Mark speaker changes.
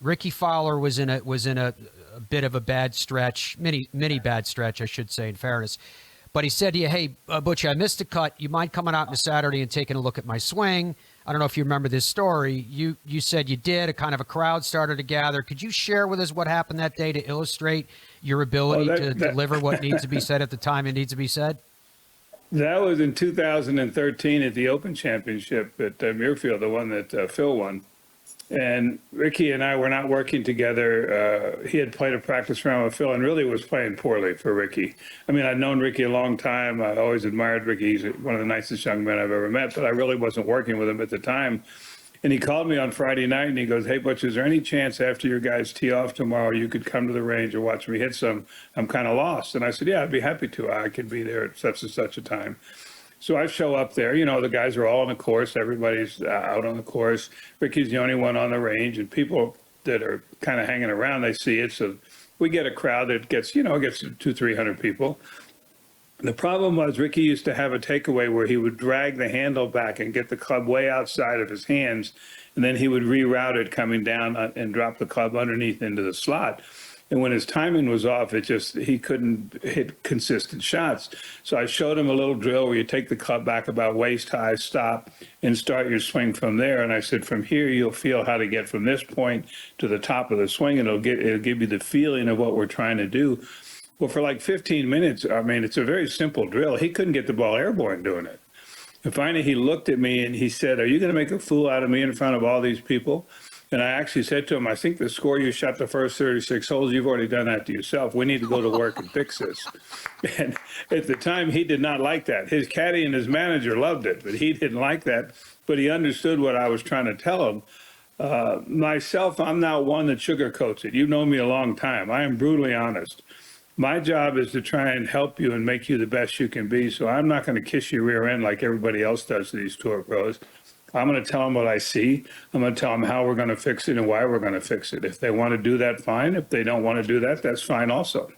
Speaker 1: Rickie Fowler was in a bit of a bad stretch, mini bad stretch, I should say, in fairness. But he said to you, "Hey, Butch, I missed a cut. You mind coming out on a Saturday and taking a look at my swing?" I don't know if you remember this story. You said you did. A kind of a crowd started to gather. Could you share with us what happened that day to illustrate your ability to deliver what needs to be said at the time it needs to be said?
Speaker 2: That was in 2013 at the Open Championship at Muirfield, the one that Phil won. And Rickie and I were not working together. He had played a practice round with Phil and really was playing poorly for Rickie. I mean, I'd known Rickie a long time. I always admired Rickie. He's one of the nicest young men I've ever met, but I really wasn't working with him at the time. And he called me on Friday night and he goes, "Hey, Butch, is there any chance after your guys tee off tomorrow you could come to the range and watch me hit some? I'm kind of lost." And I said, "Yeah, I'd be happy to. I could be there at such and such a time." So I show up there, the guys are all on the course. Everybody's out on the course. Rickie's the only one on the range, and people that are kind of hanging around, they see it. So we get a crowd that gets 200-300 people. The problem was Rickie used to have a takeaway where he would drag the handle back and get the club way outside of his hands, and then he would reroute it coming down and drop the club underneath into the slot. And when his timing was off, he couldn't hit consistent shots. So I showed him a little drill where you take the club back about waist high, stop, and start your swing from there. And I said, from here, you'll feel how to get from this point to the top of the swing, and it'll give you the feeling of what we're trying to do. Well, for like 15 minutes, I mean, it's a very simple drill. He couldn't get the ball airborne doing it. And finally, he looked at me and he said, "Are you going to make a fool out of me in front of all these people?" And I actually said to him, "I think the score you shot the first 36 holes, you've already done that to yourself. We need to go to work and fix this." And at the time, he did not like that. His caddy and his manager loved it, but he didn't like that. But he understood what I was trying to tell him. Myself, I'm not one that sugarcoats it. You've known me a long time. I am brutally honest. My job is to try and help you and make you the best you can be. So I'm not going to kiss your rear end like everybody else does to these tour pros. I'm going to tell them what I see. I'm going to tell them how we're going to fix it and why we're going to fix it. If they want to do that, fine. If they don't want to do that, that's fine also.